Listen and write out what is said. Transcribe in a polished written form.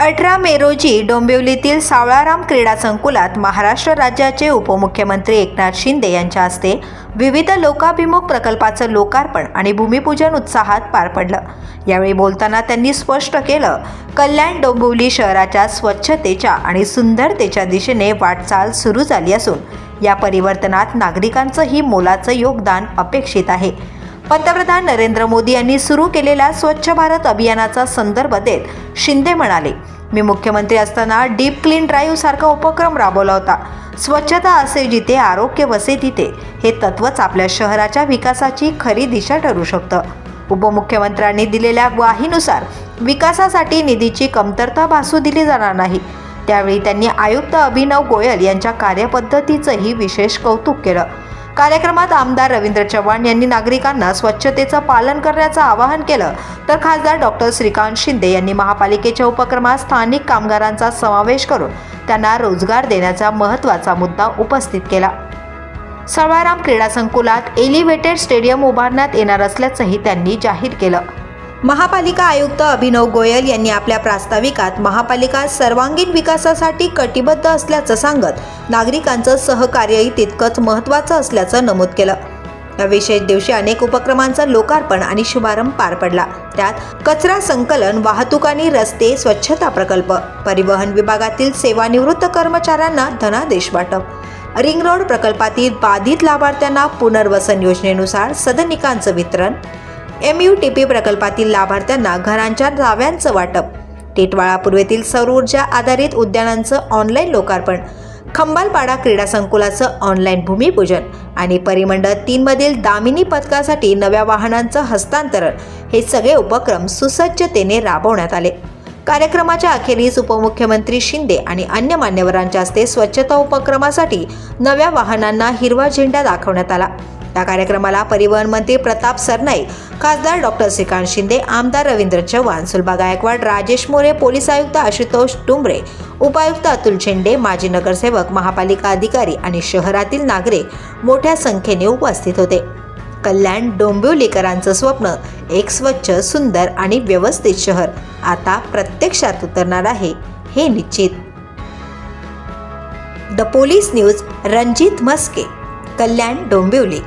18 मे रोजी डोंबिवलीतील सावळाराम क्रीडा संकुलात महाराष्ट्र राज्याचे उपमुख्यमंत्री एकनाथ शिंदे यांच्या हस्ते विविध लोकाभिमुख प्रकल्पाचं लोकार्पण आणि भूमिपूजन उत्साहात पार पडलं। यावेळी बोलताना त्यांनी स्पष्ट केलं, कल्याण डोंबिवली शहराच्या स्वच्छतेच्या आणि सुंदरतेच्या दिशेने वाटचाल सुरू झाली असून या परिवर्तनात नागरिकांचंही मोलाचं योगदान अपेक्षित आहे। पंतप्रधान नरेंद्र मोदी यांनी सुरू केलेल्या स्वच्छ भारत अभियानाचा संदर्भ देत शिंदे म्हणाले, मी मुख्यमंत्री असताना डीप क्लीन ड्राईव्ह सारखा उपक्रम राबवला होता। स्वच्छता असे जिथे आरोग्य वसे तिथे हे तत्वच आपल्या शहराच्या विकासाची खरी दिशा ठरू शकतं। उपमुख्यमंत्र्यांनी दिलेल्या ग्वाहीनुसार विकासासाठी निधीची कमतरता भासू दिली जाणार नाही। त्यावेळी त्यांनी आयुक्त अभिनव गोयल यांच्या कार्यपद्धतीचंही विशेष कौतुक केलं। कार्यक्रमात आमदार रवींद्र चव्हाण यांनी नागरिकांना स्वच्छतेचं पालन करण्याचं आवाहन केलं, तर खासदार डॉक्टर श्रीकांत शिंदे यांनी महापालिकेच्या उपक्रमात स्थानिक कामगारांचा समावेश करून त्यांना रोजगार देण्याचा महत्त्वाचा मुद्दा उपस्थित केला। सावळाराम क्रीडा संकुलात एलिव्हेटेड स्टेडियम उभारण्यात येणार असल्याचंही त्यांनी जाहीर केलं। महापालिका आयुक्त अभिनव गोयल यांनी आपल्या प्रास्ताविकात महापालिका सर्वांगीण विकासासाठी कटिबद्ध असल्याचं सांगत नागरिकांचं सहकार्यही तितकंच महत्त्वाचं असल्याचं नमूद केलं। या विशेष दिवशी अनेक उपक्रमांचं लोकार्पण आणि शुभारंभ पार पडला। त्यात कचरा संकलन, वाहतूक आणि रस्ते स्वच्छता प्रकल्प, परिवहन विभागातील सेवानिवृत्त कर्मचाऱ्यांना धनादेश वाटप, रिंग रोड प्रकल्पातील बाधित लाभार्थ्यांना पुनर्वसन योजनेनुसार सदनिकांचं वितरण, MUTP प्रकल्पातील लाभार्थ्यांना घरांच्या चाव्यांचं वाटप, टिटवाळा पूर्वेतील सौर ऊर्जा आधारित उद्यानांचं ऑनलाईन लोकार्पण, खंबालपाडा क्रीडा संकुलाचं ऑनलाईन भूमिपूजन आणि परिमंडळ 3 मधील दामिनी पथकासाठी नव्या वाहनांचं हस्तांतरण हे सगळे उपक्रम सुसज्जतेने राबवण्यात आले। कार्यक्रमाच्या अखेरीस उपमुख्यमंत्री शिंदे आणि अन्य मान्यवरांच्या हस्ते स्वच्छता उपक्रमासाठी नव्या वाहनांना हिरवा झेंडा दाखवण्यात आला। या कार्यक्रमाला परिवहन मंत्री प्रताप सरनाईक, खासदार डॉक्टर श्रीकांत शिंदे, आमदार रवींद्र चव्हाण, सुलभा गायकवाड, राजेश मोरे, पोलीस आयुक्त आशुतोष टुंबरे, उपायुक्त अतुल झेंडे, माजी नगरसेवक, महापालिका अधिकारी आणि शहरातील नागरिक मोठ्या संख्येने उपस्थित होते। कल्याण डोंबिवलीकरांचं स्वप्न एक स्वच्छ, सुंदर आणि व्यवस्थित शहर आता प्रत्यक्षात उतरणार आहे हे निश्चित। The police news, Ranjit Maske, Kalyan Dombivli.